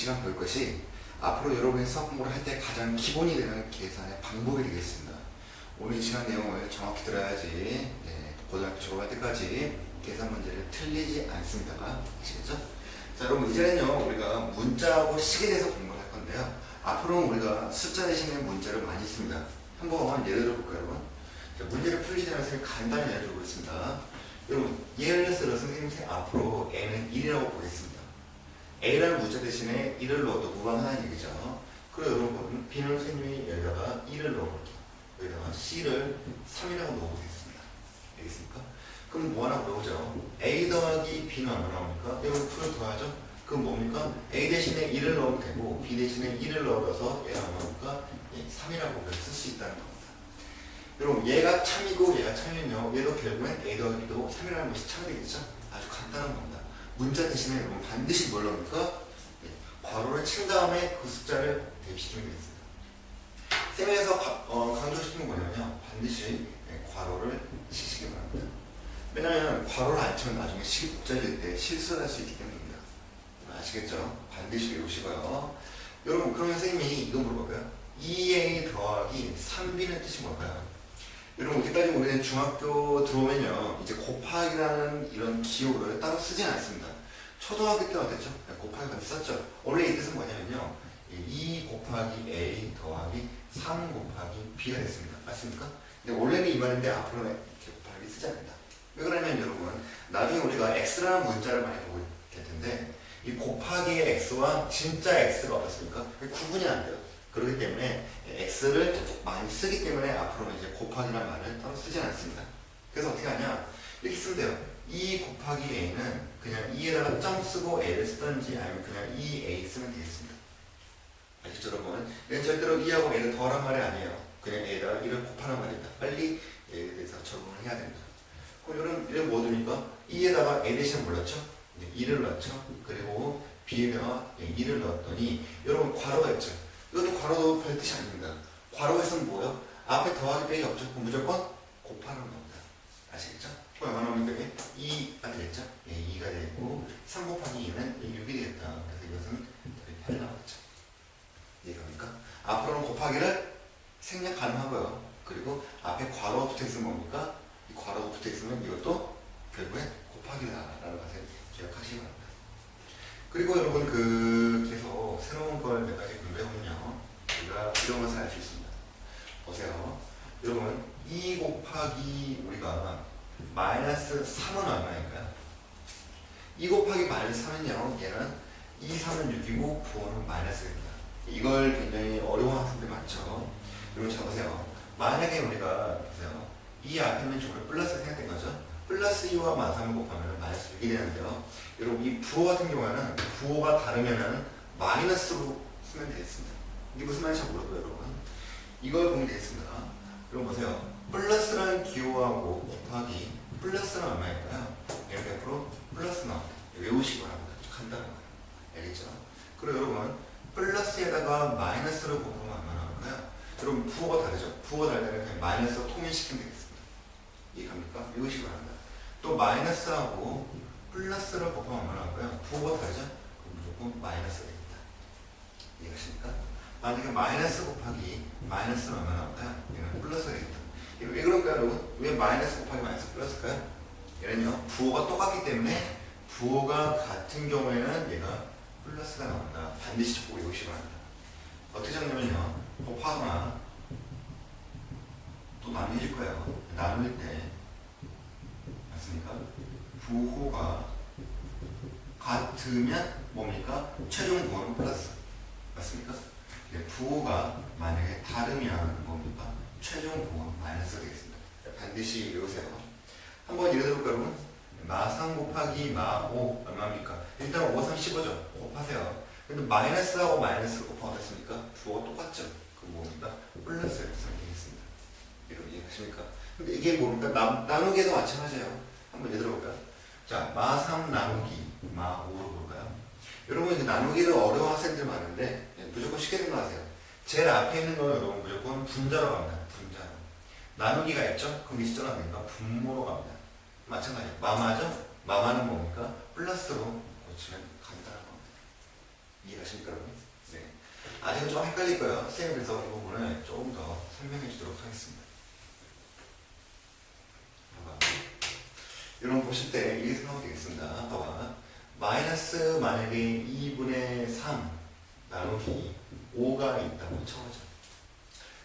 시간 볼 것이 앞으로 여러분이 수학 공부를 할 때 가장 기본이 되는 계산의 방법이 되겠습니다. 오늘 이 시간 내용을 정확히 들어야지 고등학교 졸업할 때까지 계산 문제를 틀리지 않습니다. 아시겠죠? 자, 여러분 이제는요 우리가 문자하고 식에 대해서 공부를 할 건데요. 앞으로는 우리가 숫자 대신에 문자를 많이 씁니다. 한번 예를 들어볼까요, 여러분? 자, 문제를 풀기 전에 선생님이 간단히 예를 들어보겠습니다. 여러분, 예를 들어서 선생님 앞으로 A는 1이라고 보겠습니다. A라는 문자 대신에 1을 넣어도 무방하다는 얘기죠. 그리고 여러분, B는 선생님이 여기다가 1을 넣어볼게요. 여기다가 C를 3이라고 넣어보겠습니다. 알겠습니까? 그럼 뭐 하나 물어보죠. A 더하기 B는 얼마 나옵니까? 여러분, 풀을 더하죠? 그럼 뭡니까? A 대신에 1을 넣으면 되고, B 대신에 1을 넣어서 얘가 얼마 나옵니까? 3이라고 쓸 수 있다는 겁니다. 여러분, 얘가 참이고 얘가 참이면요, 얘도 결국엔 A 더하기도 3이라는 것이 참이 되겠죠? 아주 간단한 겁니다. 문자 대신에 여러분 반드시 뭘 넣습니까? 괄호를 친 다음에 그 숫자를 대입시키면 되겠습니다. 쌤에서 강조시키는 거냐면요, 반드시 괄호를 치시기 바랍니다. 왜냐하면 괄호를 안 치면 나중에 식이 복잡해질 때 실수를 할 수 있기 때문입니다. 아시겠죠? 반드시 외우시고요. 여러분, 그러면 선생님이 이거 물어볼까요? 2a 더하기 3b는 뜻이 뭘까요? 여러분, 이때까지 우리는 중학교 들어오면요, 이제 곱하기라는 이런 기호를 따로 쓰진 않습니다. 초등학교 때 어땠죠? 곱하기 많이 썼죠. 원래 이 뜻은 뭐냐면요, 2 곱하기 a 더하기 3 곱하기 b가 됐습니다. 맞습니까? 근데 원래는 이 말인데 앞으로는 이렇게 곱하기 쓰지 않는다. 왜 그러냐면 여러분, 나중에 우리가 x라는 문자를 많이 보게 될 텐데, 이 곱하기의 x와 진짜 x가 어떻습니까? 구분이 안 돼요. 그렇기 때문에 x를 많이 쓰기 때문에 앞으로는 이제 곱하기란 말을 따로 쓰지 않습니다. 그래서 어떻게 하냐? 이렇게 쓰면 돼요. 2 곱하기 a는 그냥 2에다가 점 쓰고 a를 쓰든지 아니면 그냥 2a 쓰면 되겠습니다. 아시죠, 여러분? 얘는 절대로 2하고 a를 더하란 말이 아니에요. 그냥 a에다가 1을 곱하는 말입니다. 빨리 얘에 대해서 적응을 해야 됩니다. 그럼 여러분, 이런 뭐 됩니까? 2에다가 a 대신 뭘 넣었죠? 2를 넣었죠. 그리고 b에다가 2를 넣었더니 여러분, 괄호가 있죠. 이것도 괄호도 별 뜻이 아닙니다. 괄호에서는 뭐예요? 앞에 더하기 빼기 없죠. 그럼 무조건 곱하는 겁니다. 아시겠죠? 그럼 얼마 나오면 되게 2가 되겠죠? 2가 되고 3 곱하기 2는 6이 되겠다. 그래서 이것은 답이 8 나왔죠. 이해갑니까? 앞으로는 곱하기를 생략 가능하고요. 그리고 앞에 괄호 붙어 있으면 뭡니까? 이 괄호가 붙어 있으면 이것도 결국엔 곱하기다라는 것을 기억하시기 바랍니다. 그리고 여러분, 계속 새로운 걸 몇 가지 공부해보면요, 우리가 이런 것을 알 수 있습니다. 보세요. 여러분, 2 곱하기 우리가 마이너스 3은 얼마일까요? 2 곱하기 마이너스 3은요, 얘는 2, 3은 6이고 9는 마이너스입니다. 이걸 굉장히 어려운 학생들 많죠. 여러분, 잘 보세요. 만약에 우리가, 보세요. 이 앞에는 저걸 플러스 생각된 거죠. 플러스 2와 마이너스 3을 곱하면 마이너스 6이 되는데요. 여러분, 이 부호 같은 경우에는 부호가 다르면은 마이너스로 쓰면 되겠습니다. 이게 무슨 말인지 잘 모르고요, 여러분. 이걸 보면 되겠습니다. 여러분 보세요. 플러스라는 기호하고 곱하기 플러스는 얼마일까요? 이렇게 앞으로 플러스 나옵니다. 외우시기 바랍니다. 간단한 거예요. 알겠죠? 그리고 여러분, 플러스에다가 마이너스를 곱하면 얼마 나올까요? 여러분, 부호가 다르죠? 부호가 다르면 그냥 마이너스로 통일시키면 되겠습니다. 이해갑니까? 외우시기 바랍니다. 또 마이너스하고 플러스를 곱하면 얼마 나올까요? 부호가 다르죠? 그럼 무조건 마이너스가 됩니다. 이해가십니까? 만약에 마이너스 곱하기 마이너스는 얼마 나올까요? 얘는 플러스가 되겠다. 왜 그럴까요, 여러분? 왜 마이너스 곱하기 마이너스 플러스일까요? 얘는요, 부호가 똑같기 때문에 부호가 같은 경우에는 얘가 플러스가 나온다. 반드시 적고 외우시기 바랍니다. 어떻게 적냐면요, 곱하거나 또 나누어질 거예요. 나눌 때 맞습니까? 부호가 같으면 뭡니까? 최종 부호는 플러스. 맞습니까? 부호가 만약에 다르면 뭡니까? 최종 부호는 마이너스가 되겠습니다. 반드시 외우세요. 한번 예를 들어볼까요, 여러분? 마3 곱하기 마5 얼마입니까? 일단 5, 3, 15죠. 곱하세요. 근데 마이너스하고 마이너스를 곱하면 어떻습니까? 부호가 똑같죠. 그럼 뭡니까? 플러스를 쓰면 되겠습니다. 여러분 이해하십니까? 근데 이게 뭡니까? 나누기도 마찬가지예요. 한번 예를 들어볼까요? 자, 마3 나누기 마5로 볼까요? 여러분, 이제 나누기를 어려운 학생들 많은데 무조건 쉽게 생각하세요. 제일 앞에 있는 거 여러분 무조건 분자로 갑니다. 분자로. 나누기가 있죠? 그럼 이 숫자는 뭡니까? 분모로 갑니다. 마찬가지예요. 마마죠? 마마는 뭡니까? 플러스로 고치면 간단한 겁니다. 이해가십니까, 여러분? 네. 아직은 좀 헷갈릴 거예요. 쌤이 그래서 이 부분을 조금 더 설명해 주도록 하겠습니다. 봐봐. 이런 거 보실 때 이렇게 생각하면 되겠습니다. 봐봐. 마이너스 만약에 2분의 3 나누기 5가 있다고 쳐보죠.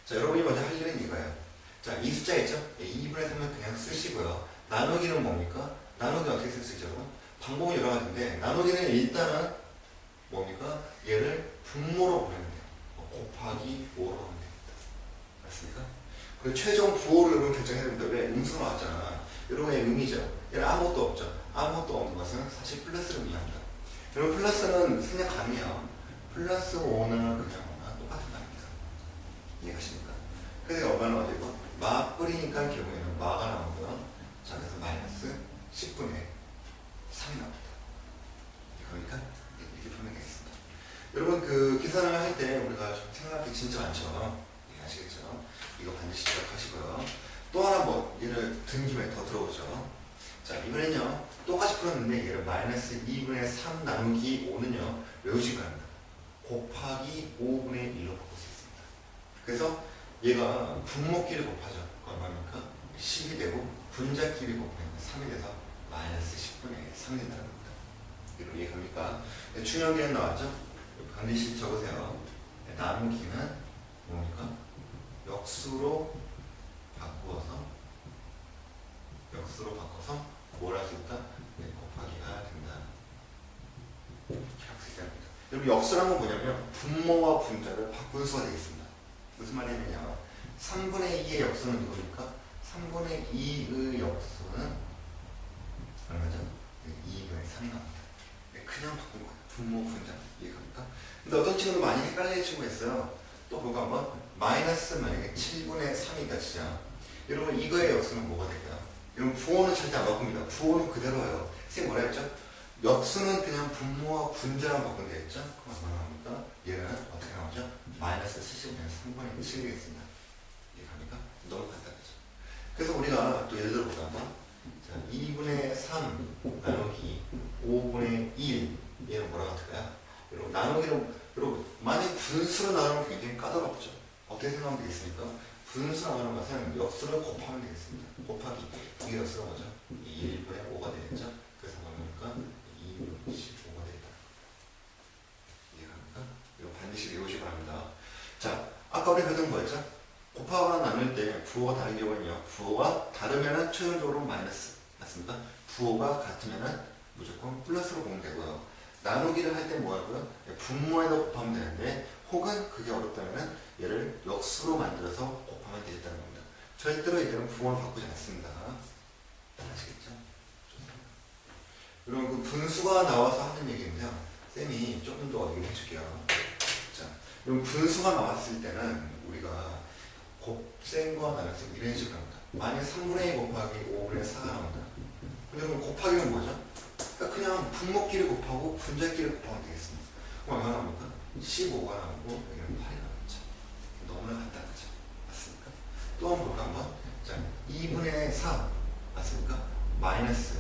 자, 여러분이 먼저 할 일은 이거예요. 자, 이 숫자 있죠? 2분의 3은 그냥 쓰시고요. 나누기는 뭡니까? 나누기 어떻게 쓸 수 있죠? 방법은 여러 가지인데, 나누기는 일단은 뭡니까? 얘를 분모로 보내면 돼요. 곱하기 5로 하면 됩니다. 맞습니까? 그리고 최종 부호를 여러분 결정해야 됩니다. 왜? 음수가 나왔잖아. 여러분의 의미죠. 얘는 아무것도 없죠. 아무것도 없는 것은 사실 플러스를 의미합니다. 여러분 플러스는 생략 가능해요. 플러스 5는 그냥 5나 똑같은 말입니다. 이해가십니까? 그래서 얼마나 어디고? 마 뿌리니까 결국에는 마가 나오고요. 자, 그래서 마이너스 10분의 3이 나옵니다. 그러니까 이렇게 표현하겠습니다. 여러분 그 계산을 할 때 우리가 좀 생각할 게 진짜 많죠. 네, 아시겠죠? 이거 반드시 기억하시고요. 또 하나 뭐 얘를 든 김에 더 들어보죠. 자, 이번엔요 똑같이 풀었는데 얘를 마이너스 2분의 3 나누기 5는요 외우시기 바랍니다. 곱하기 5분의 1로 바꿀 수 있습니다. 그래서 얘가 분모끼리 곱하죠. 그건 얼마입니까? 10이 되고 분자끼리 곱하면 3이 돼서 마이너스 10분의 3이 된다는 겁니다. 이거 이해갑니까? 중요한 게 나왔죠? 반드시 적으세요. 나누기는 뭡니까? 역수로 바꿔서 뭘 할 수 있다? 곱하기가 된다. 이렇게 할 수 있다는 겁니다. 여러분 역수란 건 뭐냐면 분모와 분자를 바꾼 수가 되겠습니다. 무슨 말이냐면요. 3분의 2의 역수는 누구입니까? 3분의 2의 역수는 얼마죠? 2분의 3이 나옵니다. 그냥 바꾼 거예요. 분모, 분자. 이해갑니까? 근데 어떤 친구도 많이 헷갈리는 친구가 있어요. 또 보고 한번 마이너스 만약에 7분의 3이다 치자. 여러분 이거의 역수는 뭐가 될까요? 여러분 부호는 절대 안 바꿉니다. 부호는 그대로예요. 선생님 뭐라 했죠? 역수는 그냥 분모와 분자랑 바꾸면 되겠죠? 그럼 얼마나 합니까? 얘는 어떻게 나오죠? 마이너스 70분의 3분의 7이 되겠습니다. 이해갑니까? 너무 간단하죠. 그래서 우리가 또 예를 들어 보자 한번. 자, 2분의 3 나누기 5분의 1 얘는 뭐라고 할까요? 여러분 나누기로 여러분 만약 분수로 나누면 굉장히 까다롭죠. 어떻게 생각하면 되겠습니까? 분수 나누는 것은 역수를 곱하면 되겠습니다. 곱하기 이게 역수가 뭐죠? 1분의 5가 되겠죠? 그래서 뭡니까? 2분의 15가 되겠다. 이해갑니까? 이거 반드시 외우시기 바랍니다. 자, 아까 우리 배운 뭐였죠? 곱하거나 나눌 때 부호가 다른 경우는요. 부호가 다르면은 최종적으로 마이너스. 맞습니까? 부호가 같으면은 무조건 플러스로 보면 되고요. 나누기를 할 때 뭐 하고요? 분모에다 곱하면 되는데 혹은 그게 어렵다면은 얘를 역수로 만들어서 곱하면 되겠다는 겁니다. 절대로 이때는 부호를 바꾸지 않습니다. 아시겠죠? 좋습니다. 여러분 그 분수가 나와서 하는 얘기인데요. 쌤이 조금 더 얘기해 줄게요. 자, 여러분 분수가 나왔을 때는 우리가 곱셈과 나눗셈 이런 식으로 합니다. 만약 3분의 2 곱하기 5분의 4가 나온다. 그러면 곱하기는 뭐죠? 그러니까 그냥 분모끼리 곱하고 분자끼리 곱하면 되겠습니다. 그럼 얼마나 나옵니까? 15가 나오고 여기는 8이 나오죠. 너무나 간단하죠. 맞습니까? 또 한번 볼까 한번. 자, 2분의 4 맞습니까? 마이너스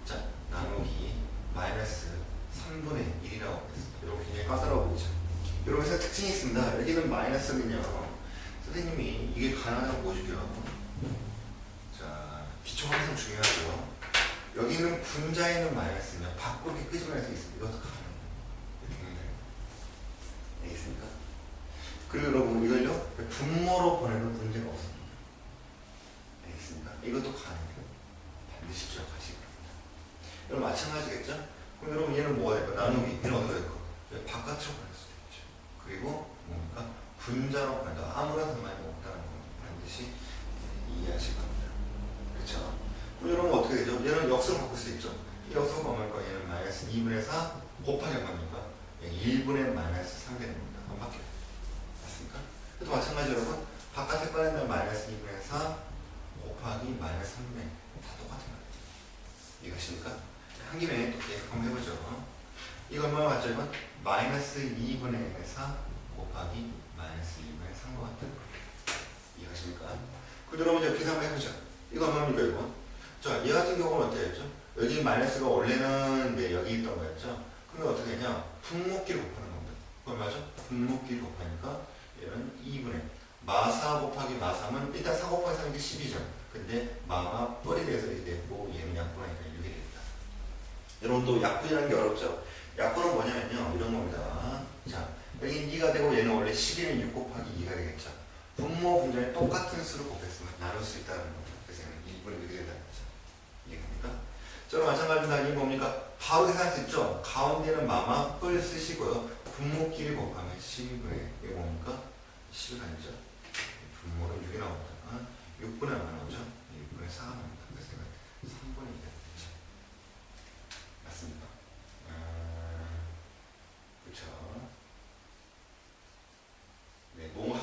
자 나누기 마이너스 3분의 1이라고 하겠습니다. 여러분 굉장히 까다로워 보이죠? 여러분 특징이 있습니다. 여기는 마이너스는요. 선생님이 이게 가능하다고 보여줄게요. 자, 기초 항상 중요하죠. 여기는 분자에 있는 마이너스면 밖으로 이렇게 끄집어낼 수 있습니다. 이것도 가능해요. 이렇게 되면 돼요. 알겠습니까? 그리고 여러분 이걸요 분모로 보내도 문제가 없습니다. 알겠습니까? 이것도 가능해요. 반드시 기억하시기 바랍니다. 여러분 마찬가지겠죠? 그럼 여러분 얘는 뭐가 될까? 나누기 얘는 어디가 될까? 바깥으로 보낼 수도 있죠. 그리고 뭡니까? 분자로 보낸다. 아무런 상관이 없다는 거 반드시 이해하시기 바랍니다. 그렇죠? 그럼 여러분 어떻게 되죠? 얘는 역수로 바꿀 수 있죠. 이 역수가 뭐입니까? 얘는 마이너스 2분의 4 곱하기 얼마입니까? 1분의 마이너스 3이 되는 겁니다. 안 바뀌어요. 맞습니까? 또 마찬가지로 여러분 바깥에 꺼낸다면 마이너스 2분의 4 곱하기 마이너스 3분의 다 똑같은 거예요. 이해가십니까? 한 김에 또 계속 한번 해보죠. 이거 얼마 맞죠? 이건 마이너스 2분의 4 곱하기 마이너스 2분의 3과 같은 거예요. 이해가십니까? 그럼 여러분 이제 계산 한번 해보죠. 이거 얼마입니까 이거? 자, 얘 같은 경우는 어떻게 했죠? 여기 마이너스가 원래는 여기 있던 거였죠? 그러면 어떻게 했냐? 분모끼리 곱하는 겁니다. 얼마죠? 분모끼리 곱하니까 얘는 2분의 마사 곱하기 마삼은 일단 4 곱하기 3이 10이죠. 근데 마마 뻘이 돼서 이렇게 됐고 얘는 약분하니까 6이 됩니다. 여러분 또 약분이라는 게 어렵죠. 약분은 뭐냐면요. 이런 겁니다. 자, 여기 2가 되고 얘는 원래 11은 6 곱하기 2가 되겠죠. 분모 분자에 똑같은 수를 곱했으면 나눌 수 있다는 겁니다. 그래서 얘는 2분의 6이 된다는 거죠. 이해됩니까? 저는 마찬가지입니다. 이게 뭡니까? 바로 계산할 수 있죠. 가운데는 마마 뻘 쓰시고요. 분모끼리 곱하면 12분의 이게 뭡니까? 10이 아니죠. 분모는 6이 나옵니다. 6분의 얼마 나오죠? 6분의 4가 나옵니다. 그래서 3분의 2가 되죠. 맞습니까? 그렇죠. 네, 뭐가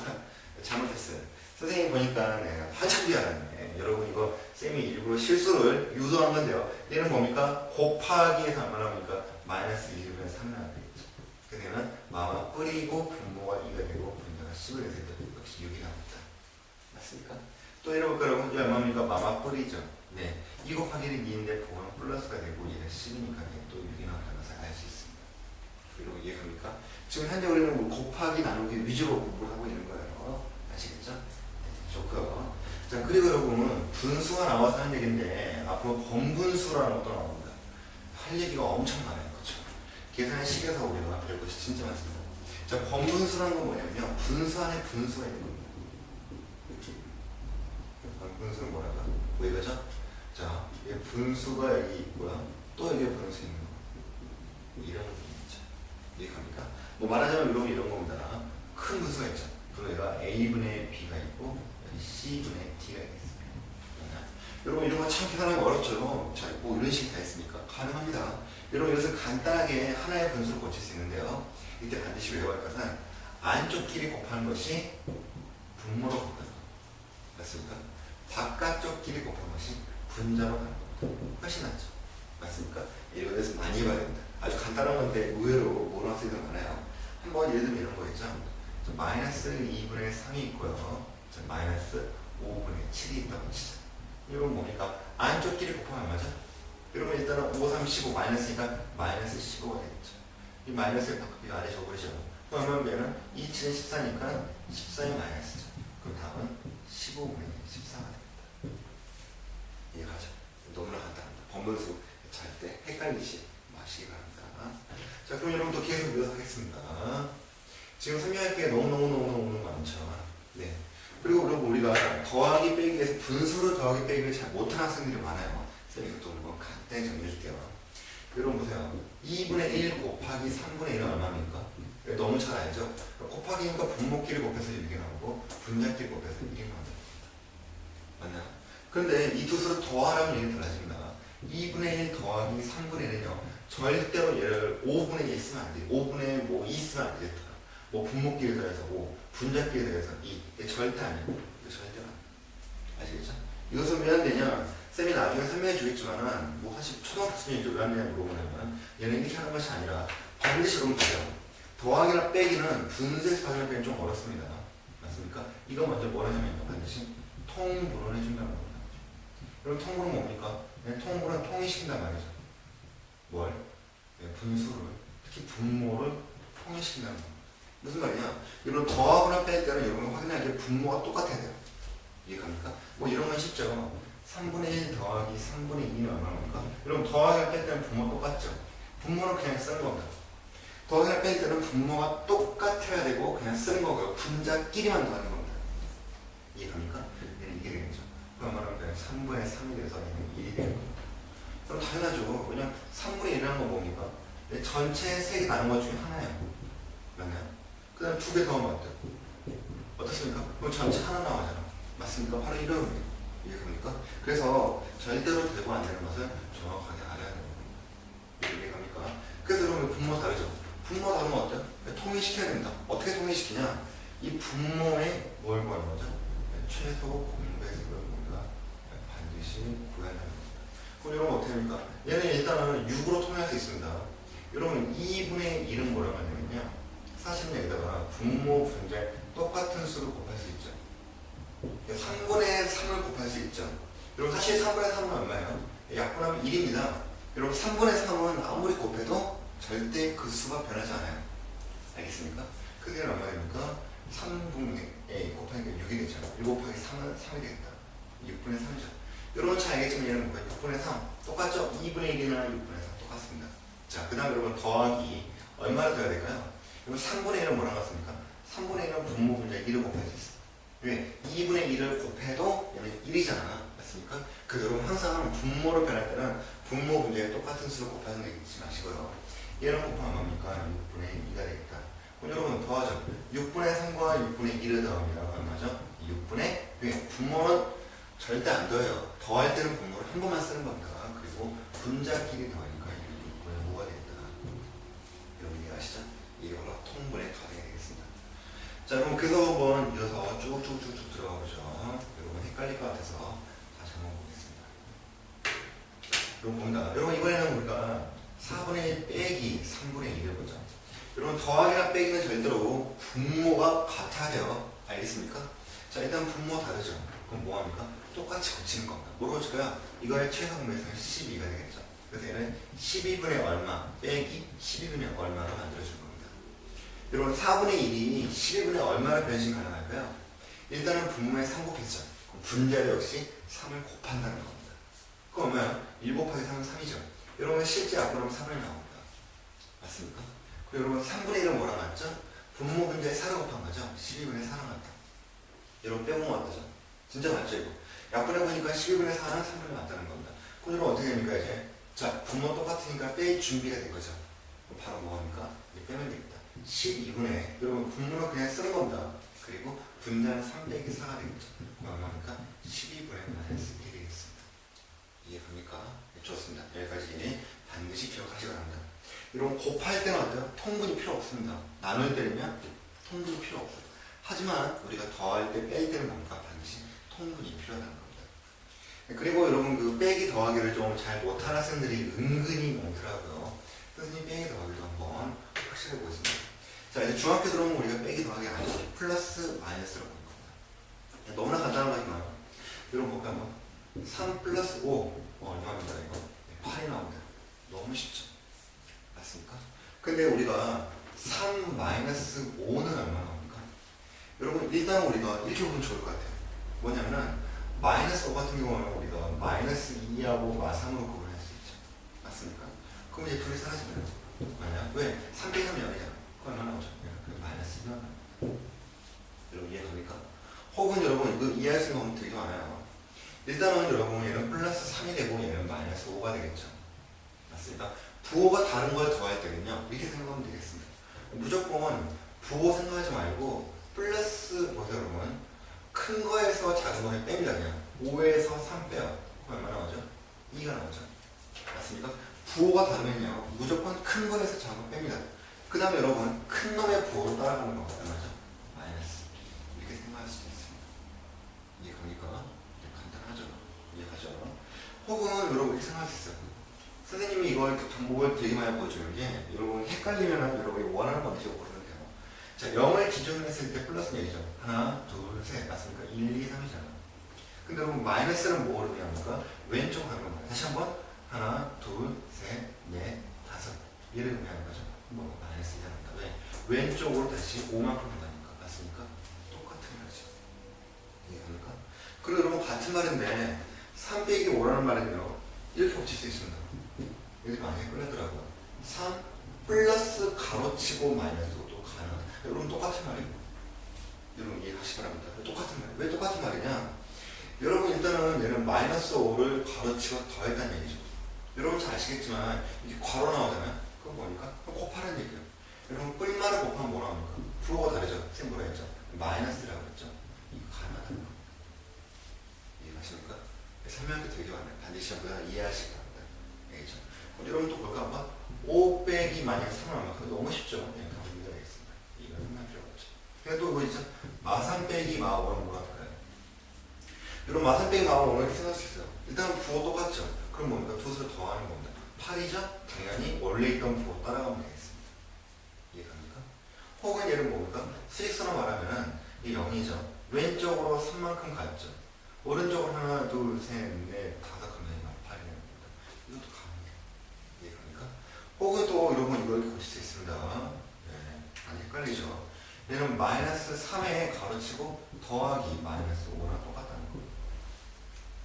잘못했어요. 선생님 보니까 네, 한참 뒤 알았네. 여러분 이거 쌤이 일부러 실수를 유도한 건데요. 얘는 뭡니까? 곱하기에서 얼마 나옵니까? 마이너스 1분의 3 나와야 되겠죠. 그래서 얘는 마마 뿌리고 분모가 2가 되고 분모가 10을 해서 역시 6이 나옵니다. 맞습니까? 또 이래볼까 여러분? 이 얼마입니까? 마마 뿌리죠. 네. 2 곱하기는 2인데 부호는 플러스가 되고 얘는 10이니까 또 6이 나온다는 것을 알 수 있습니다. 여러분 이해합니까? 지금 현재 우리는 곱하기 나누기 위주로 공부를 하고 있는 거예요. 아시겠죠? 네, 좋고요. 자, 그리고 여러분 분수가 나와서 하는 얘기인데 앞으로 번분수라는 것도 나옵니다. 할 얘기가 엄청 많아요. 그렇죠? 계산의 식에서 우리가 배울 것이 진짜 많습니다. 자, 번분수라는 건 뭐냐면요. 분수 안에 분수가 있는 겁니다. 분수는 뭐랄까? 뭐 이거죠? 자, 분수가 여기 있고요. 또 여기에 분수 있는 거. 이런 분이죠. 이해갑니까? 뭐 말하자면 이런 겁니다. 큰 분수가 있죠. 그리고 얘가 A분의 B가 있고 C분의 D가 있습니다. 여러분 이런 거 참 계산하기 어렵죠? 자, 뭐 이런 식이 다 있습니까? 가능합니다. 여러분 이것을 간단하게 하나의 분수로 고칠 수 있는데요. 이때 반드시 외워야 할 것은 안쪽끼리 곱하는 것이 분모로 곱하는 것. 맞습니까? 바깥쪽끼리 곱하는 것이 분자로 가는 겁니다. 훨씬 낫죠. 맞습니까? 이런 데서 많이 봐야 됩니다. 아주 간단한 건데 의외로 모르는 학생들 많아요. 한번 예를 들면 이런 거 있죠. 마이너스 2분의 3이 있고요. 마이너스 5분의 7이 있다고 치죠. 이건 뭡니까? 안쪽끼리 곱하면 얼마죠? 그러면 일단은 5, 3, 15 마이너스니까 마이너스 15가 되겠죠. 이 마이너스를 바꾸기 아래 적어버리죠. 그러면 얘는 2, 7은 14니까 14이 마이너스죠. 그럼 다음은 15분의 14가 됩니다. 이해가죠? 너무나 간단합니다. 번분수 잘 때 헷갈리지 마시기 바랍니다. 자, 그럼 여러분 또 계속 이어서 하겠습니다. 지금 설명할 게 너무너무 많죠. 네. 그리고 여러분 우리가 더하기 빼기에서 분수를 더하기 빼기를 잘 못하는 학생들이 많아요. 쌤이 그것도 한번 간단히 정리해줄게요. 여러분 보세요. 2분의 1 곱하기 3분의 1은 얼마입니까? 너무 잘 알죠? 곱하기니까 분모끼리 곱해서 6이 나오고 분자끼리 곱해서 1이 나옵니다. 맞나요? 그런데 이 두 수를 더하라면 얘는 달라집니다. 2분의 1 더하기 3분의 1은요. 절대로 얘를 5분의 1 쓰면 안 돼요. 5분의 뭐 2 쓰면 안 되겠다. 뭐 분모끼리 더해서 5, 분자끼리 더해서 2. 이게 절대 아니고 이게 절대 아니에요. 아시겠죠? 이것은 왜 안 되냐? 쌤이 나중에 설명해 주겠지만은 뭐 사실 초등학생이 왜 안 되냐 물어보냐면 얘는 이렇게 하는 것이 아니라 반드시 그런 거예요. 더하기나 빼기는 분수에서 가져갈 때는 좀 어렵습니다. 맞습니까? 이거 먼저 뭘 하냐면요. 반드시 통분을 해준다는 겁니다. 그럼 통분은 뭡니까? 통분은 통일시킨단 말이죠. 뭘? 분수를, 특히 분모를 통일시킨다는 겁니다. 무슨 말이냐? 이런 더하거나 뺄 때는 여러분 확인할 게 분모가 똑같아야 돼요. 이해갑니까? 뭐 이런 건 쉽죠. 3분의 1 더하기 3분의 2는 얼마입니까? 여러분 더하기나 뺄 때는 분모 똑같죠. 분모는 그냥 쓰는 겁니다. 더하기나 뺄 때는 분모가 똑같아야 되고 그냥 쓰는 거고요. 분자끼리만 더하는 겁니다. 이해갑니까? 얘는 이게 되겠죠. 그러면 그냥 3분의 3이 돼서 얘는 1이 되는 겁니다. 그럼 당연하죠. 왜냐면 3분의 1이라는 건 뭡니까? 전체 3개 나눈 것 중에 하나예요. 맞나요? 그 다음 2개 더하면 어때요? 어떻습니까? 그럼 전체 하나 나오잖아. 맞습니까? 바로 이런 겁니다. 이해갑니까? 그래서 절대로 되고 안 되는 것을 정확하게 알아야 되는 겁니다. 이해갑니까? 그래서 여러분 분모 다르죠? 분모 다르면 어때요? 통일시켜야 됩니다. 어떻게 통일시키냐? 이 분모에 뭘 구하는 거죠? 최소 공배수를 우리가 반드시 구해야 합니다. 그럼 여러분 어떻게 됩니까? 얘는 일단은 6으로 통일할 수 있습니다. 여러분 2분의 1은 뭐라고 하냐면요. 사실은 여기다가 분모 분자에 똑같은 수를 곱할 수 있죠. 3분의 3을 곱할 수 있죠. 여러분 사실 3분의 3은 얼마예요? 약분하면 1입니다. 여러분 3분의 3은 아무리 곱해도 절대 그 수가 변하지 않아요. 알겠습니까? 그게 얼마 됩니까? 3분의 곱하니까 6이 되죠. 1 곱하기 3은 3이 되겠다. 6분의 3이죠. 여러분 잘 알겠지만 얘는 뭐가 6분의 3 똑같죠? 2분의 1이나 6분의 3 똑같습니다. 자, 그 다음 여러분 더하기 얼마를 더해야 될까요? 여러분 3분의 1은 뭐랑 같습니까? 3분의 1은 분모 분자 1을 곱해야 있어. 왜? 2분의 1을 곱해도 얘는 1이잖아. 맞습니까? 그 여러분 항상 분모로 변할 때는 분모 분자에 똑같은 수를 곱하는 거 잊지 마시고요. 얘는 곱하면 뭡니까? 6분의 2가 되겠다. 그럼 여러분 더하죠. 6분의 3과 6분의 1을 더하면 얼마죠? 6분의 왜? 분모는 절대 안 더해요. 더할 때는 분모를 한 번만 쓰는 겁니다. 그리고 분자끼리 더하니까 6분의 5가 되겠다. 여러분 이해하시죠? 이게 바로 통분의 가정이 되겠습니다. 자, 그럼 그래서 한번 이어서 쭉쭉쭉쭉 들어가 보죠. 여러분 헷갈릴 것 같아서 다시 한번 보겠습니다. 여러분 봅니다. 여러분 이번에는 우리가 4분의 1 빼기 3분의 1을 보죠. 여러분 더하기나 빼기는 절대로 분모가 같아야 돼요. 알겠습니까? 자, 일단 분모 다르죠. 그럼 뭐합니까? 똑같이 고치는 겁니다. 뭐로 고칠까요? 이거의 최소분모에서는 12가 되겠죠. 그래서 얘는 12분의 얼마 빼기 12분의 얼마로 만들어주는 겁니다. 여러분 4분의 1이 12분의 얼마로 변신 가능할까요? 일단은 분모에 3 곱했죠. 그럼 분자도 역시 3을 곱한다는 겁니다. 그럼 뭐야? 1 곱하기 3은 3이죠. 여러분 실제 앞으로는 3을 나옵니다. 맞습니까? 그리고 여러분 3분의 1은 뭐랑 같죠? 분모 분자에 4를 곱한 거죠. 12분의 4랑 같다. 여러분 빼보면 어떠죠? 진짜 맞죠 이거? 약분해 보니까 12분의 4는 3분의 맞다는 겁니다. 그럼 여러분 어떻게 됩니까 이제? 자, 분모 똑같으니까 뺄 준비가 된 거죠. 그럼 바로 뭐합니까? 이제 빼면 되겠다. 12분의 여러분 분모는 그냥 쓰는 겁니다. 그리고 분자는 3 빼기 4가 되겠죠. 그럼 얼마입니까? 12분의 마이너스 1이 되겠습니다. 이해됩니까? 네, 좋습니다. 여기까지 반드시 기억하시기 바랍니다. 여러분 곱할 때는 어때요? 통분이 필요 없습니다. 나눌 때는요 통분이 필요 없어요. 하지만 우리가 더할 때 뺄 때는 뭔가 반드시 통분이 필요하다는 겁니다. 그리고 여러분 그 빼기 더하기를 좀 잘 못하는 학생들이 은근히 많더라고요. 선생님 빼기 더하기도 한번 확실해 보겠습니다. 자, 이제 중학교 들어오면 우리가 빼기 더하기 아니죠. 플러스 마이너스로 보는 겁니다. 너무나 간단한 거지만 여러분 볼까요? 3 플러스 5 얼마입니다 이거? 8이 나옵니다. 너무 쉽죠? 맞습니까? 근데 우리가 3 마이너스 5는 얼마 나옵니까? 여러분 일단 우리가 이렇게 보면 좋을 것 같아요. 뭐냐면은 마이너스 5 같은 경우는 우리가 마이너스 2하고 마3으로 구분할 수 있죠. 맞습니까? 그럼 이제 둘이 사라지면 만약 왜? 3 빼기 3이 0이잖아. 그럼 얼마 나오죠? 마이너스 2가 나와요. 여러분 이해됩니까? 혹은 여러분 이거 이해할 수 있는 방법 되게 많아요. 일단은 여러분 얘는 플러스 3이 되고 얘는 마이너스 5가 되겠죠. 맞습니까? 부호가 다른 걸 더할 때는요 이렇게 생각하면 되겠습니다. 무조건 부호 생각하지 말고 플러스 보세요 여러분 큰 거에서 작은 거에 뺍니다. 그냥 5에서 3 빼요. 그럼 얼마 나오죠? 2가 나오죠. 맞습니까? 부호가 다르면요 무조건 큰 거에서 작은 거 뺍니다. 그 다음에 여러분 큰 놈의 부호로 따라가는 거 얼마죠? 마이너스. 이렇게 생각할 수도 있습니다. 이해갑니까? 간단하죠? 이해가죠? 혹은 여러분 이렇게 생각할 수 있어요. 선생님이 이걸 방법을 되게 많이 보여주는 게 여러분 헷갈리면 여러분이 원하는 방식으로 고르면 돼요. 자, 0을 기준으로 했을 때 플러스 4죠. 하나, 둘, 셋. 맞습니까? 1, 2, 3이잖아. 근데 여러분 마이너스는 뭐로 의미합니까? 왼쪽 가는 겁니다. 다시 한번 하나, 둘, 셋, 넷, 다섯. 얘를 의미하는 거죠. 뭐 마이너스 2랍니다. 왜? 왼쪽으로 다시 5만큼 간다니까. 맞습니까? 똑같은 거죠. 이해합니까? 그리고 여러분 같은 말인데 3 빼기 5라는 말은요 이렇게 고칠 수 있습니다. 여기 많이 끌리더라고요. 3 플러스 가로치고 마이너스도 가능한. 여러분 똑같은 말이에요. 여러분 이해하시기 바랍니다. 똑같은 말이에요. 왜 똑같은 말이냐? 여러분 일단은 얘는 마이너스 5를 가로치고 더했다는 얘기죠. 여러분 잘 아시겠지만 이게 괄호 나오잖아요. 그거 뭡니까? 그거 곱하라는 얘기예요. 여러분 뿔말을 곱하면 뭐 나옵니까? 부호가 다르죠. 쌤 뭐라 했죠? 마이너스라고 했죠. 이거 가능하다는 거. 이해하십니까? 설명할 게 되게 많아요. 반드시 한번 이해하시기 바랍니다. 알겠죠? 여러분 또 볼까 한번? 5 빼기 마이너스 3은 얼마? 그거 너무 쉽죠? 그냥 가면 되겠습니다. 이거 설명할 필요가 없죠. 그냥 또 뭐 있죠? 마3 빼기 마5는 뭐가 될까요? 여러분 마3 빼기 마5는 이렇게 생각할 수 있어요. 일단 부호 똑같죠? 그럼 뭡니까? 두 수를 더하는 겁니다. 8이죠? 당연히 원래 있던 부호 따라가면 되겠습니다. 이해갑니까? 혹은 얘를 뭡니까? 수직선으로 말하면 이 0이죠. 왼쪽으로 3만큼 갔죠. 오른쪽으로 하나, 둘, 셋, 넷, 다섯 하면 8이 됩니다. 이것도 가능해요. 이해갑니까? 혹은 또 여러분 이걸 고칠 수 있습니다. 네. 많이 헷갈리죠. 얘는 마이너스 3에 가로치고 더하기 마이너스 5랑 똑같다는 거.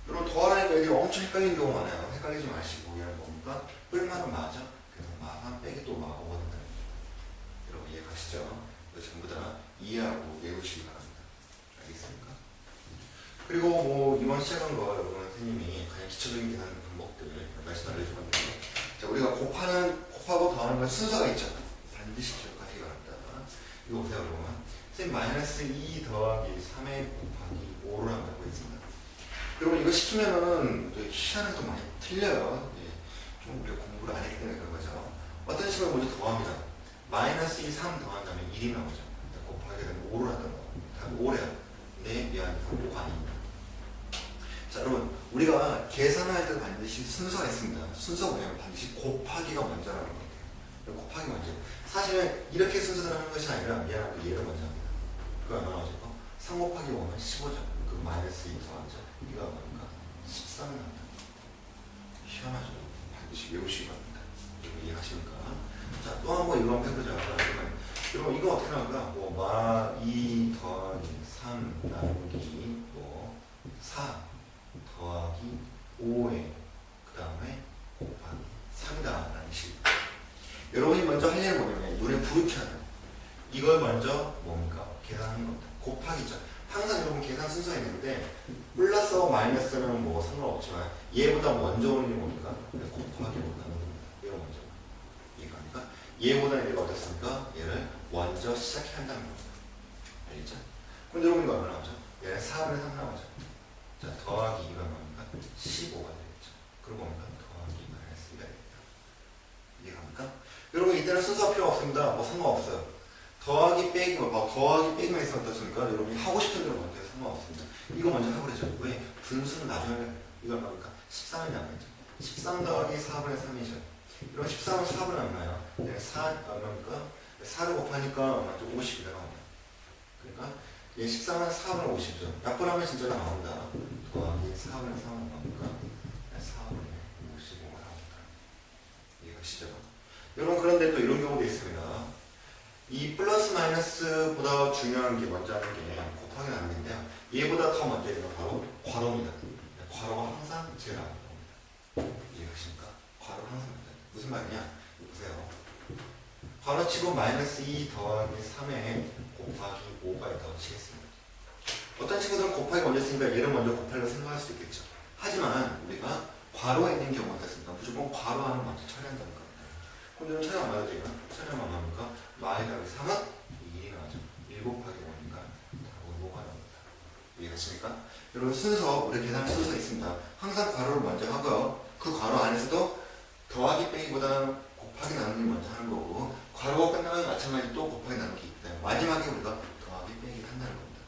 여러분 더하라니까 이게 엄청 헷갈리는 경우가 많아요. 헷갈리지 마시고 얘는 뭡니까? 뿔만은 맞아. 그래서 마한 빼기 또 마오가 된다는 거. 여러분 이해 가시죠? 전부 다 이해하고 외우시기 바랍니다. 알겠습니까? 그리고 뭐 이번 시작한 거 여러분 선생님이 가장 기초적인 계산 방법들 말씀 알려줄 건데, 자 우리가 곱하고 더하는 건 순서가 있죠. 반드시 기억하시기 바랍니다. 이거 보세요 여러분. 선생님 마이너스 2 더하기 3의 곱하기 5를 한다고 했습니다. 여러분 이거 시키면은 시간은 또 많이 틀려요. 예, 좀 우리가 공부를 안 했기 때문에 그런 거죠. 어떤 식으로 먼저 더합니다. 마이너스 2, 3 더한다면 1이 나오죠. 곱하게 되면 5를 한다는 거. 답이 5래요. 네, 미안해요. 5가 아닙니다. 자, 여러분, 우리가 계산할 때 반드시 순서가 있습니다. 순서가 뭐냐면 반드시 곱하기가 먼저라는 거예요. 곱하기 먼저. 사실은 이렇게 순서대로 하는 것이 아니라 미안하고 얘를 먼저 합니다. 그거 얼마 나오죠? 3 곱하기 5는 15죠. 그 마이너스 2 더하죠. 이거 얼마입니까? 13을 합니다. 희한하죠. 반드시 외우시기 바랍니다. 이해하십니까? 자, 또 한 번 이거 한번 해보자. 여러분, 이거 어떻게 나올까? 뭐, 2 더하기 3 나누기 뭐, 4 더하기 5에 그 다음에 곱하기 3이다 라는 식입니다. 여러분이 먼저 할 일은 뭐냐면 눈에 불을 켜야 돼요. 이걸 먼저 뭡니까? 계산하는 겁니다. 곱하기죠. 항상 여러분 계산 순서가 있는데 플러스와 마이너스는 뭐 상관없지만 얘보다 먼저 오는 게 뭡니까? 곱하기 못하는 겁니다. 얘가 먼저. 이해갑니까? 얘보다 얘가 어떻습니까? 얘를 먼저 시작해야 한다는 겁니다. 알겠죠? 그럼 여러분 이거 얼마 나오죠? 얘는 4분의 3 나오죠. 자, 더하기 2가 뭡니까? 15가 되겠죠. 그리고 뭡니까? 더하기 마이너스 2가 되겠다. 이해갑니까? 여러분 이때는 순서가 필요 없습니다. 뭐 상관없어요. 더하기 빼기, 더하기 빼기만 있으면 어떻습니까? 여러분이 하고 싶은 대로 먼저 해서 상관없습니다. 이거 먼저 하고 그러죠. 왜? 분수는 나중에 이거 얼마입니까? 13이 나오겠죠. 13 더하기 4분의 3이죠. 그럼 13은 4분의 얼마예요? 4 얼마입니까? 4를 곱하니까 얼마죠? 50이 나옵니다. 그러니까 얘 13은 4분의 50죠. 약분하면 진짜 나온다. 더하기 4분의 3은 얼마입니까? 4분의 55가 나옵니다. 이해가시죠? 여러분 그런데 또 이런 경우도 있습니다. 이 플러스 마이너스보다 중요한 게 먼저 하는 게 곱하기 나누는 건데요. 얘보다 더 먼저 있는 건 바로 괄호입니다. 괄호가 항상 제일 앞에 나옵니다. 이해하십니까? 괄호가 항상 먼저. 무슨 말이냐? 보세요. 괄호 치고 마이너스 2 더하기 3에 곱하기 5가 있다고 치겠습니다. 어떤 친구들은 곱하기 먼저 쓰니까 얘를 먼저 곱하려고 생각할 수도 있겠죠. 하지만 우리가 괄호에 있는 경우가 어떻습니까? 무조건 괄호 하나 먼저 처리한다는 겁니다. 그럼 저는 처리 안 맞아도 돼요? 처리 안 합니까? 마이 더하기 3은 2이 나오죠. 1 곱하기 5니까 답은 5가 나옵니다. 이해가십니까? 여러분 순서, 우리 계산 순서 있습니다. 항상 괄호를 먼저 하고요. 그 괄호 안에서도 더하기 빼기보다 곱하기 나누기 먼저 하는 거고, 괄호가 끝나면 마찬가지 또 곱하기 나누기 있기 때문에 마지막에 우리가 더하기 빼기를 한다는 겁니다.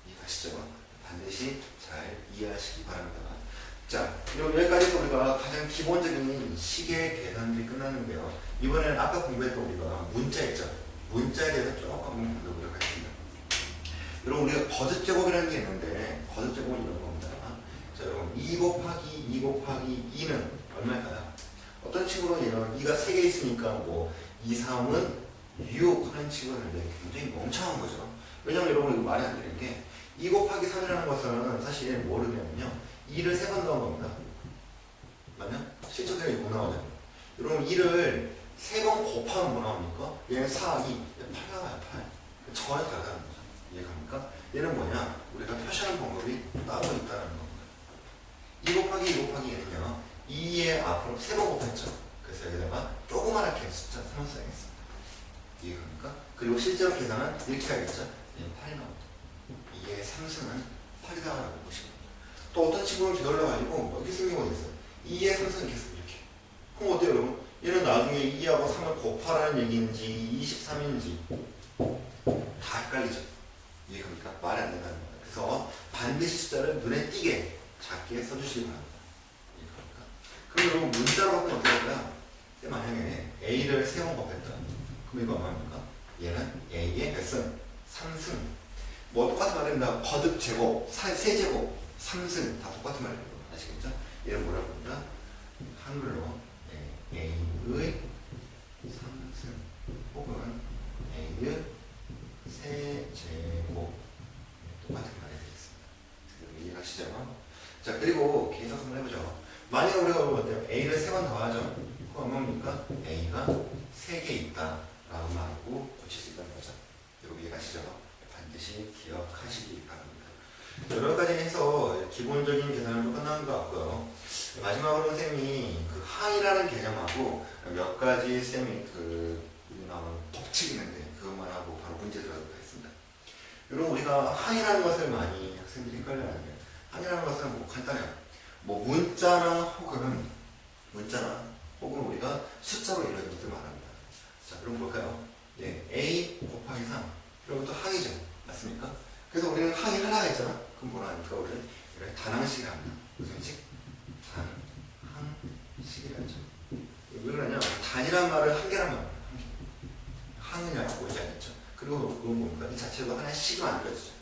이해가시죠? 반드시 잘 이해하시기 바랍니다. 자, 여러분 여기까지 우리가 가장 기본적인 식의 계산들이 끝났는데요. 이번에는 아까 공부했던 우리가 문자 있죠. 문자에 대해서 조금 공부해보도록 하겠습니다. 여러분 우리가 거듭 제곱이라는 게 있는데 거듭 제곱은 이런 겁니다. 자, 여러분 2 곱하기 2는 얼마일까요? 어떤 친구는 얘는 2가 3개 있으니까 뭐 2, 3은 6 하는 친구는 굉장히 멍청한 거죠. 왜냐면 여러분 이거 말이 안 되는 게 2 곱하기 3이라는 것은 사실 모르면요 2를 3번 넣은 겁니다. 맞냐? 실적으로 6 나오잖아요. 여러분 2를 3번 곱하면 뭐 나옵니까? 얘는 4, 2, 8 나와요. 8. 전혀 다르다는 거죠. 이해갑니까? 얘는 뭐냐? 우리가 표시하는 방법이 따로 있다는 겁니다. 2 곱하기 2 곱하기 얘는요 2의 앞으로 3번 곱했죠. 그래서 여기다가 조그만하게 숫자 3을 써야겠습니다. 이해갑니까? 그리고 실제로 계산은 이렇게 하겠죠. 얘는 8이 나옵니다. 2의 3승은 8이다라고 보시면 또 어떤 친구는 되돌려가지고 여기 쓴 경우가 있어요. 2의 3승은 이렇게 써요. 이렇게. 그럼 어때요 여러분? 얘는 나중에 2하고 3을 곱하라는 얘기인지 23인지 다 헷갈리죠. 이해갑니까? 말이 안 된다는 겁니다. 그래서 반드시 숫자를 눈에 띄게 작게 써주시기 바랍니다. 이해갑니까? 그럼 여러분 문자로 바꾸면 어떻게 할까요? 만약에 A를 3번 곱했다. 그럼 이거 얼마입니까? 얘는 A의 몇 승? 3승. 뭐 똑같은 말입니다. 거듭 제곱, 세제곱, 3승 다 똑같은 말입니다. 아시겠죠? 얘를 뭐라고 합니다? 한글로 A의 3승 혹은 A의 세제곱 똑같은 말이 되겠습니다. 이해가시죠? 자, 그리고 계속 한번 해보죠. 만약에 우리가 어때요? A를 3번 더하죠. 그럼 뭡니까? A가 3개 있다 라고 말하고 고칠 수 있다는 거죠. 여러분 이해가시죠? 반드시 기억하시기 바랍니다. 여러 가지 해서 기본적인 계산으로 끝나는 것 같고요. 마지막으로 쌤이 그 항이라는 개념하고 몇 가지 쌤이 나오는 법칙이 있는데 그것만 하고 바로 문제 들어가도록 하겠습니다. 여러분 우리가 항이라는 것을 많이 학생들이 헷갈려하는데 항이라는 것은 뭐 간단해요. 뭐 문자나 혹은 우리가 숫자로 이루어진 것을 말합니다. 자, 그럼 볼까요? 예, A 곱하기 3 이런 것도 항이죠. 맞습니까? 그래서 우리는 항이 하나가 있잖아. 그럼 뭐라 하니까 우리는 이걸 단항식이라 합니다. 무슨 식? 단항식이라죠. 왜 그러냐? 단이란 말을 한 개란 말이에요. 항이라고 보이지 않겠죠. 그리고 그건 뭡니까? 이 자체도 하나의 식이 만들어지죠.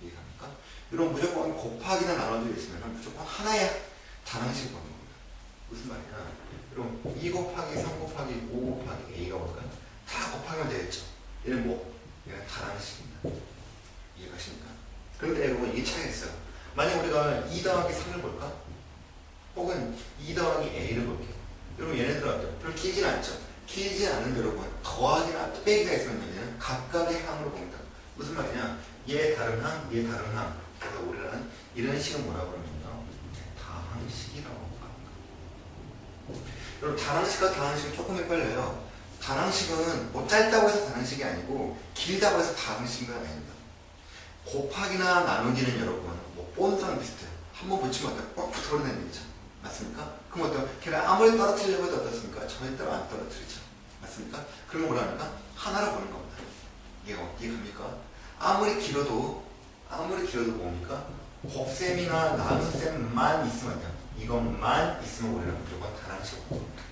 이해갑니까? 이런 무조건 곱하기나 나눠져 있으면 무조건 하나의 단항식을 보는 겁니다. 무슨 말이냐? 그럼 2 곱하기 3 곱하기 5 곱하기 A가 뭘까요? 다 곱하면 되겠죠. 얘는 뭐? 얘는 단항식입니다. 이해가십니까? 그런데 여러분 이게 차이가 있어요. 만약 우리가 2 더하기 3을 볼까? 혹은 2 더하기 A를 볼게요. 여러분 얘네들 어때요? 별로 길진 않죠? 길지 않은데 여러분 더하기나 빼기가 있으면 얘는 각각의 항으로 봅니다. 무슨 말이냐? 얘 다른 항, 얘 다른 항. 그래서 우리는 이런 식은 뭐라고 그러냐면요. 다항식이라고 합니다. 여러분 다항식과 다항식은 조금 헷갈려요. 다항식은 뭐 짧다고 해서 다항식이 아니고 길다고 해서 다항식은 아닙니다. 곱하기나 나누기는 여러분 뭐 본드랑 비슷해요. 한번 붙이면 어때요? 꼭 붙어버리는 얘기죠. 맞습니까? 그럼 어때요? 걔를 아무리 떨어뜨리려고 해도 어떻습니까? 절대로 안 떨어뜨리죠. 맞습니까? 그러면 뭐라니까? 하나로 보는 겁니다. 이해갑니까? 아무리 길어도 뭡니까? 곱셈이나 나눗셈만 있으면 돼요. 이것만 있으면 우리는 무조건 단항식으로 봅니다.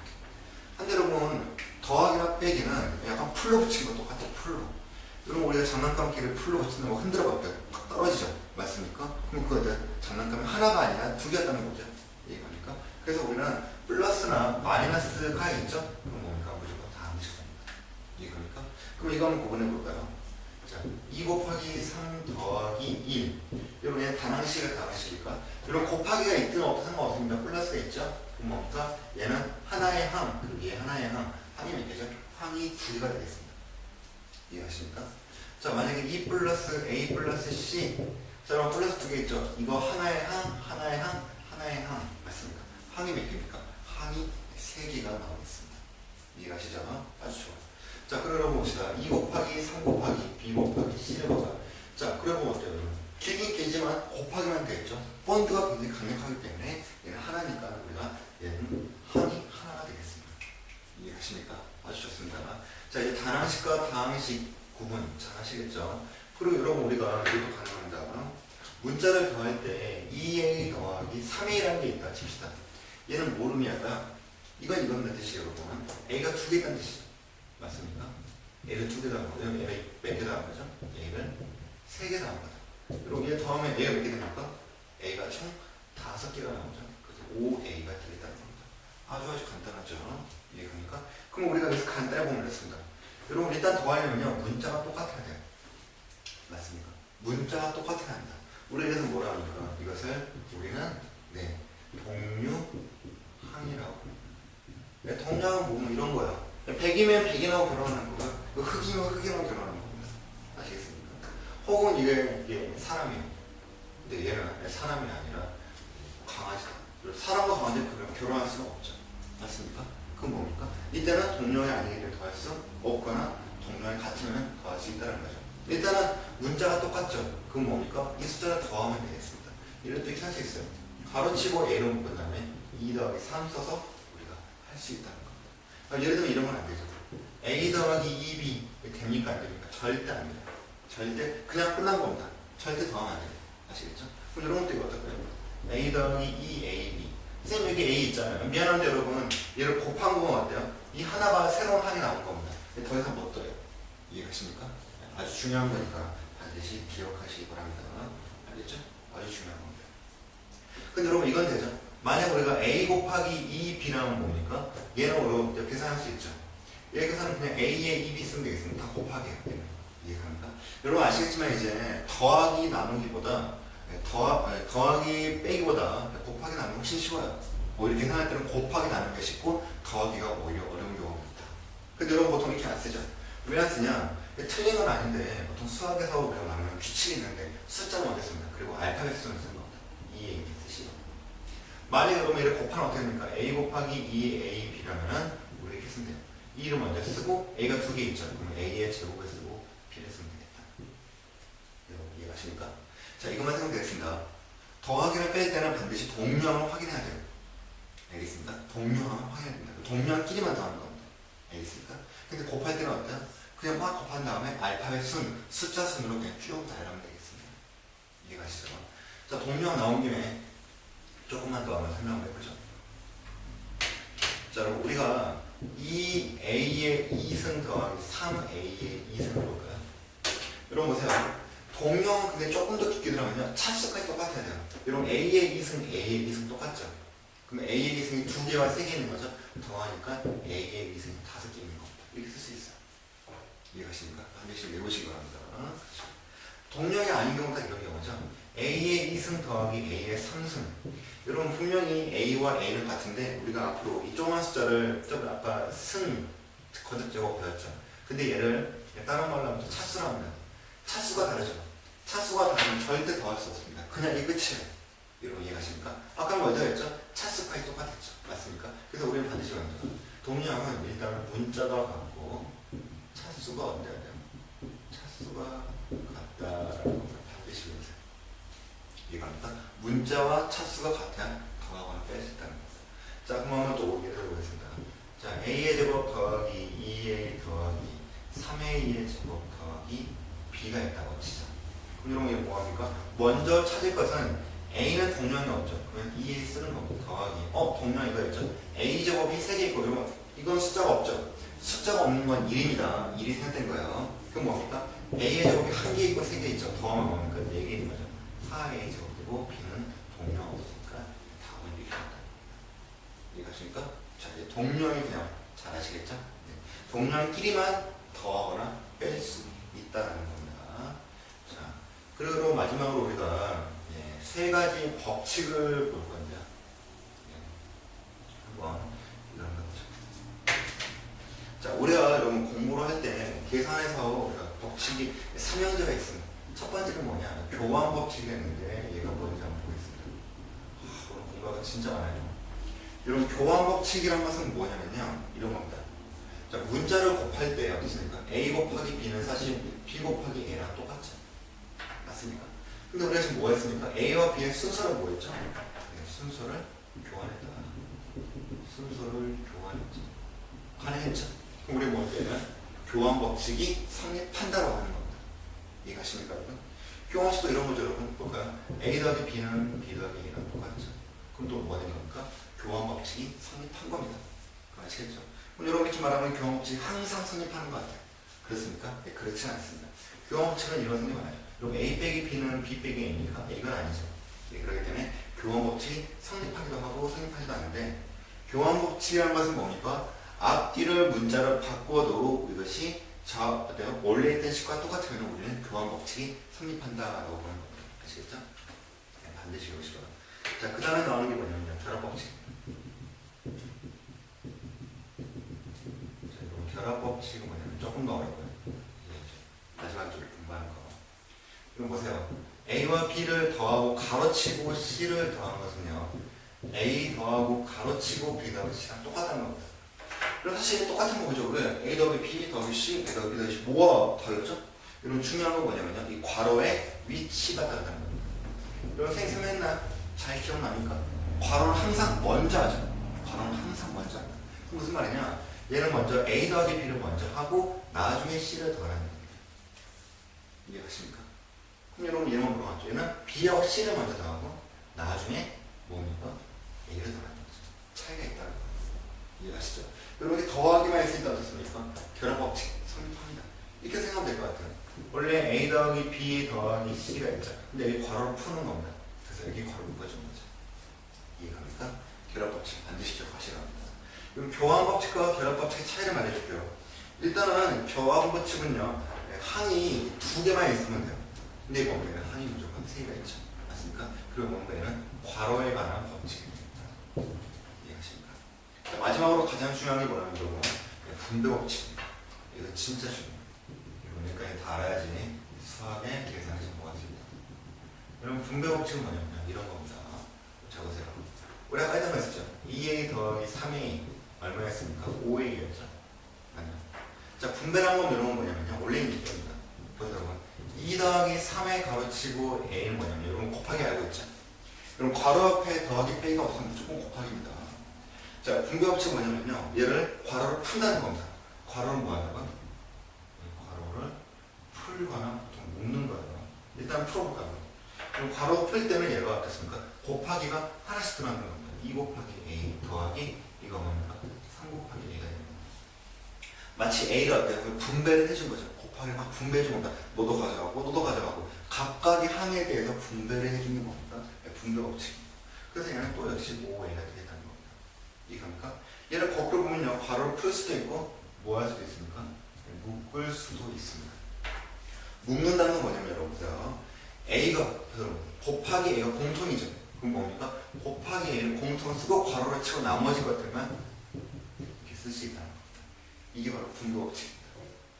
근데 여러분 더하기나 빼기는 약간 풀로 붙이는 거 똑같아요. 풀로. 여러분 우리가 장난감끼리 풀로 붙이는 거 흔들어 볼게요. 팍 떨어지죠. 맞습니까? 그럼 그거 장난감이 하나가 아니라 두 개였다는 거죠. 이해갑니까? 그래서 우리는 플러스나 마이너스가 있죠? 그럼 뭡니까? 무조건 다항식입니다. 이해갑니까? 그럼 이거 한번 구분해 볼까요? 자, 2 곱하기 3 더하기 1. 여러분 얘는 단항식이야 다항식일까? 여러분 곱하기가 있든 없든 상관없습니다. 플러스가 있죠? 그럼 뭡니까? 얘는 하나의 항, 그리고 얘 하나의 항. 항이 몇 개죠? 항이 2개가 되겠습니다. 이해하십니까? 자, 만약에 E 플러스 A 플러스 C. 자, 그럼 플러스 2개 있죠? 이거 하나의 항, 하나의 항, 하나의 항. 맞습니까? 항이 몇 개입니까? 항이 3개가 나오겠습니다. 이해가시죠? 아주 좋아요. 자, 그러면 봅시다. 2 곱하기 3 곱하기 B 곱하기 C를 봐봐. 자, 그러면 어때요? 길긴 길지만 곱하기만 되겠죠? 본드가 굉장히 강력하기 때문에 얘는 하나니까 우리가 얘는 항이 하나가 되겠습니다. 이해하십니까? 아주 좋습니다. 자, 이제 단항식과 다항식 구분 잘 하시겠죠? 그리고 여러분 우리가 이것도 가능합니다. 문자를 더할 때 2a 더하기 3a라는 게 있다 칩시다. 얘는 뭘 의미할까요? 이건 이건 뜻이에요, 여러분. a가 2개 있다는 뜻이죠. 맞습니까? a를 2개 더한 거죠. 얘가 몇 개 더한 거죠? a를 3개 더한 거죠. 그리고 얘 더하면 a가 몇 개 됩니까? a가 총 5개가 나오죠. 그래서 5a가 되겠다는 겁니다. 아주 간단하죠. 이해갑니까? 그럼 우리가 여기서 간단하게 보면 됐습니다. 여러분 일단 더하려면요 문자가 똑같아야 돼요. 맞습니까? 문자가 똑같아야 합니다. 우리 그래서 뭐라 합니까? 이것을 우리는 동류항이라고. 동류항은 뭐 이런 거예요. 100이면 100이라고 결혼하는 거고요. 흑이면 흑이라고 결혼하는 겁니다. 아시겠습니까? 혹은 이게 사람이에요. 근데 얘는 사람이 아니라 강아지다. 사람과 강아지는 결혼할 수가 없죠. 맞습니까? 그건 뭡니까? 이때는 동료의 아니기를 더할 수 없거나 동료의 같으면 더할 수 있다는 거죠. 일단은 문자가 똑같죠. 그건 뭡니까? 이 숫자를 더하면 되겠습니다. 이럴 때 이렇게 할 수 있어요. 가로치고 A로 묶은 다음에 2 더하기 3 써서 우리가 할 수 있다는 겁니다. 예를 들면 이런 건 안 되죠. A 더하기 2B 됩니까? 안 됩니까? 절대 안 돼요. 절대 그냥 끝난 겁니다. 절대 더하면 안 돼요. 아시겠죠? 그럼 이런 것도 이거 어떨까요? A 더하기 2AB. 선생님 여기 A 있잖아요. 미안한데 여러분 얘를 곱한 건 어때요? 이 하나가 새로운 항이 나온 겁니다. 더 이상 못 더해요. 이해가십니까? 아주 중요한 거니까 반드시 기억하시기 바랍니다. 알겠죠? 아주 중요한 겁니다. 근데 여러분 이건 되죠? 만약 우리가 A 곱하기 2B라면 뭡니까? 얘는 어려울 때 계산할 수 있죠. 얘 계산은 그냥 A에 2B 쓰면 되겠습니다. 다 곱하기예요. 이해갑니까? 여러분 아시겠지만 이제 더하기 나누기보다 더하기 빼기보다 곱하기 나누기 훨씬 쉬워요. 오히려 계산할 때는 곱하기 나누기가 쉽고 더하기가 오히려 어려운 경우가 있다. 근데 여러분 보통 이렇게 안 쓰죠? 왜 안 쓰냐? 틀린 건 아닌데 보통 수학에서 우리가 나누면 규칙이 있는데 숫자는 먼저 씁니다. 그리고 알파벳 순을 쓰는 겁니다. 2A 쓰시고 만약에 그러면 이렇게 곱하면 어떻게 됩니까? A 곱하기 2AB라면은 우리 이렇게 쓰면 돼요. 2를 먼저 쓰고 A가 2개 있죠. 그럼 A의 제곱을 쓰고 B를 쓰면 되겠다. 여러분 이해가십니까? 자, 이것만 생각되겠습니다. 더하기를 뺄 때는 반드시 동량을 확인해야 돼요. 알겠습니까? 동량을 확인해야 됩니다. 동량끼리만 더하는 겁니다. 알겠습니까? 근데 곱할 때는 어때요? 그냥 막 곱한 다음에 알파벳 순, 숫자 순으로 그냥 쭉 달하면 되겠습니다. 이해가시죠? 자, 동량 나온 김에 조금만 더 한번 설명을 해보죠. 자, 여러분 우리가 2A의 2승 더하기 3A의 2승을 볼까요? 여러분 보세요. 동량은 근데 조금 더 깊게 들어가면요. 차수까지 똑같아야 돼요. 여러분 A의 2승, A의 2승 똑같죠? 그럼 A의 2승이 2개와 3개 있는 거죠? 더하니까 A의 2승이 5개 있는 겁니다. 이렇게 쓸 수 있어요. 이해가십니까? 반드시 외우시기 바랍니다. 동량이 아닌 경우가 이런 경우죠. A의 2승 더하기 A의 3승. 여러분 분명히 A와 A는 같은데 우리가 앞으로 이 조그만 숫자를 좀 아까 승 거듭 제곱 배웠죠. 근데 얘를 다른 말로 하면 차수라고 합니다. 차수가 다르죠. 차수가 다르면 절대 더할 수 없습니다. 그냥 이 끝이에요. 여러분 이해가십니까? 아까 뭐죠 했죠? 차수까지 똑같았죠. 맞습니까? 그래서 우리는 반드시 합니다. 동량은 일단 문자가 같고 차수가 언제야 돼요? 차수가 같다라는 걸 반드시 외우세요. 이해갑니까? 문자와 차수가 같아야 더하거나 뺄 수 있다는 겁니다. 자, 그럼 한번 또 예를 들어보겠습니다. 자, A의 제곱 더하기 2A 더하기 3A의 제곱 더하기 B가 있다고 치자. 그럼 여러분 이게 뭐합니까? 먼저 찾을 것은 A는 동량이 없죠. 그러면 2A 쓰는 겁니다. 더하기 동량 이거 있죠. A 제곱이 3개 있고 여러분 이건 숫자가 없죠. 숫자가 없는 건 1입니다. 1이 생각된 거예요. 그럼 뭡니까? A의 제곱이 1개 있고 3개 있죠. 더하면 뭡니까? 4개 있는 거죠. 4A 제곱이고 B는 동량 없으니까 답은 이렇게 합니다. 이해가십니까? 자, 이제 동량이 그냥 잘 아시겠죠? 네. 동량끼리만 더하거나 뺄 수 있다는 겁니다. 자, 그리고 마지막으로 우리가 세 가지 법칙을 볼 건데요. 한번 이런 거 보죠. 자, 우리가 여러분 공부를 할 때 계산에서 우리가 법칙이 3형제가 있습니다. 첫 번째는 뭐냐? 교환 법칙이 있는데 얘가 뭔지 한번 보겠습니다. 오늘 공부가 진짜 많아요. 여러분 교환 법칙이란 것은 뭐냐면요. 이런 겁니다. 자, 문자를 곱할 때 어떻습니까? A 곱하기 B는 사실 B 곱하기 A랑 똑같죠. 맞습니까? 근데 우리가 지금 뭐 했습니까? A와 B의 순서를 뭐 했죠? 네, 순서를 교환했다. 순서를 교환했죠. 가능했죠? 그럼 우리 뭐 했냐면 교환 법칙이 성립한다라고 하는 겁니다. 이해가십니까, 여러분? 교환 법칙도 이런 거죠, 여러분. 볼까요? A 더하기 B는 B 더하기 A랑 똑같죠. 그럼 또 뭐 되는 겁니까? 교환 법칙이 성립한 겁니다. 아시겠죠? 그럼 여러분 이렇게 말하면 교환 법칙이 항상 성립하는 것 같아요. 그렇습니까? 네, 그렇지 않습니다. 교환 법칙은 이런 성립 안 해요. 그럼 A 빼기 B는 B 빼기 A입니까? 이건 아니죠. 네, 그렇기 때문에 교환 법칙이 성립하기도 하고 성립하지도 않는데 교환 법칙이라는 것은 뭡니까? 앞뒤를 문자를 바꿔도 이것이 원래 있던 식과 똑같으면 우리는 교환 법칙이 성립한다라고 보는 겁니다. 아시겠죠? 네, 반드시 외우시고. 자, 그 다음에 나오는 게 뭐냐면 결합 법칙. 자, 여러분 결합 법칙은 뭐냐면 조금 더 어려워요. 마지막 쪽에 공부하는 거. 그럼 보세요. A와 B를 더하고 가로치고 C를 더하는 것은요. A 더하고 가로치고 B 더하기 C랑 똑같다는 겁니다. 그럼 사실 똑같은 거죠. 왜? A 더하기 B 더하기 C, A 더하기 B 더하기 C 뭐가 다르죠? 여러분 중요한 건 뭐냐면요. 이 괄호의 위치가 다르다는 겁니다. 여러분 선생님 설명했나? 잘 기억납니까? 괄호는 항상 먼저 하죠. 괄호는 항상 먼저 합니다. 그럼 무슨 말이냐? 얘는 먼저 A 더하기 B를 먼저 하고 나중에 C를 더하는 겁니다. 이해가십니까? 그럼 여러분 얘는 물어봤죠. 얘는 B하고 C를 먼저 더하고 나중에 뭡니까? A를 더하는 거죠. 차이가 있다는 거예요. 이해가시죠? 여러분 이렇게 더하기만 했을 때 어떻습니까? 결합 법칙 성립합니다. 이렇게 생각하면 될 것 같아요. 원래 A 더하기 B 더하기 C가 있죠. 근데 여기 괄호를 푸는 겁니다. 그래서 여기 괄호를 묶어준 거죠. 이해갑니까? 결합 법칙 반드시 기억하시라 합니다. 그럼 교환 법칙과 결합 법칙의 차이를 말해줄게요. 일단은 벼하고 법칙은요, 항이 두 개만 있으면 돼요. 근데 뭔가에는 항이 무조건 세 개가 있죠. 맞습니까? 그리고 뭔가에는 괄호에 관한 법칙입니다. 이해하십니까? 자, 마지막으로 가장 중요한 게 뭐냐면 여러분, 분배 법칙입니다. 이거 진짜 중요해요. 여기까지 다 알아야지 수학의 계산이 정보가 됩니다. 여러분 분배 법칙은 뭐냐면 이런 겁니다. 적으세요. 우리 아까 했던 거 있었죠? 2a 더하기 3a 얼마였습니까? 5a였죠? 아니요. 자, 분배라는 건 이런 건 뭐냐면요. 원래 있는 겁니다. 보세요, 여러분. 2 더하기 3에 가로치고 a는 뭐냐면 여러분 곱하기 알고 있죠? 그럼 괄호 앞에 더하기 빼기가 없으면 무조건 곱하기입니다. 자, 분배 법칙은 뭐냐면요. 얘를 괄호를 푼다는 겁니다. 괄호는 뭐 하냐고요? 괄호를 풀거나 보통 묶는 거예요. 일단 풀어볼까요? 그럼 괄호 풀 때는 얘가 어떻습니까? 곱하기가 하나씩 들어가는 겁니다. 2 곱하기 a 더하기 이거 뭡니까? 3 곱하기 a가 됩니다. 마치 a를 어때요? 분배를 해준 거죠. 곱하기 막 분배해준 겁니다. 너도 가져가고 너도 가져가고 각각의 항에 대해서 분배를 해준 게 뭡니까? 분배 법칙입니다. 그래서 얘는 또 역시 5a가 되겠다는 겁니다. 이해갑니까? 얘를 거꾸로 보면요. 괄호를 풀 수도 있고 뭐 할 수도 있습니까? 묶을 수도 있습니다. 묶는다는 건 뭐냐면 여러분들 a가 곱하기 a가 공통이죠. 그럼 뭡니까? 곱하기 a를 공통을 쓰고 괄호를 치고 나머지 것들만 이렇게 쓸 수 있다는 겁니다. 이게 바로 분배 법칙입니다.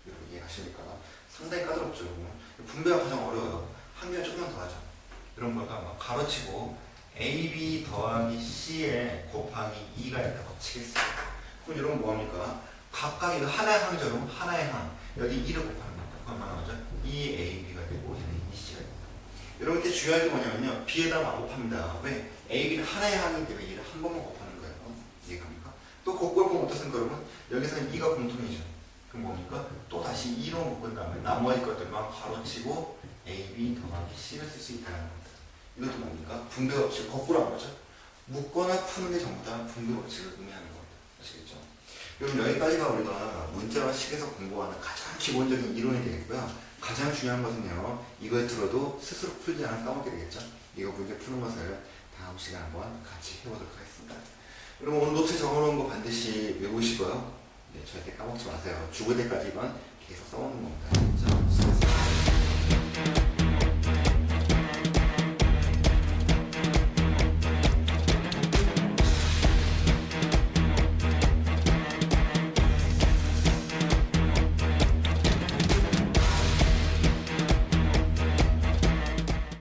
여러분 이해하십니까? 상당히 까다롭죠. 분배가 가장 어려워요. 한 개를 조금만 더 하죠. 이런 거가 막 가로치고 ab 더하기 c에 곱하기 2가 있다고 치겠습니다. 그럼 여러분 뭐합니까? 각각 이거 하나의 항이죠. 하나의 항. 여기 2를 곱하는 겁니다. 그건 얼마나 나오죠? 2ab가 되고 얘는 2c가 됩니다. 여러분 이때 중요한 게 뭐냐면요. b에다가 곱합니다. 왜? ab는 하나의 항이기 때문에 얘를 한 번만 곱하는 거예요. 이해갑니까? 또 거꾸로 보면 어떻습니까 여러분? 여기서는 2가 공통이죠. 그럼 뭡니까? 또 다시 2로 묶은 다음에 나머지 것들만 가로치고 ab 더하기 c를 쓸 수 있다는 겁니다. 이것도 뭡니까? 분배 법칙 거꾸로 한 거죠. 묶거나 푸는 게 전부 다 분배 법칙을 의미하는 겁니다. 아시겠죠? 그럼 여기까지가 우리가 문자와 식에서 공부하는 가장 기본적인 이론이 되겠고요. 가장 중요한 것은요. 이걸 들어도 스스로 풀지 않으면 까먹게 되겠죠. 이거 문제 푸는 것을 다음 시간에 한번 같이 해보도록 하겠습니다. 그럼 오늘 노트에 적어놓은 거 반드시 외우시고요. 네, 절대 까먹지 마세요. 죽을 때까지 이건 계속 써오는 겁니다. 자, 수고하셨습니다.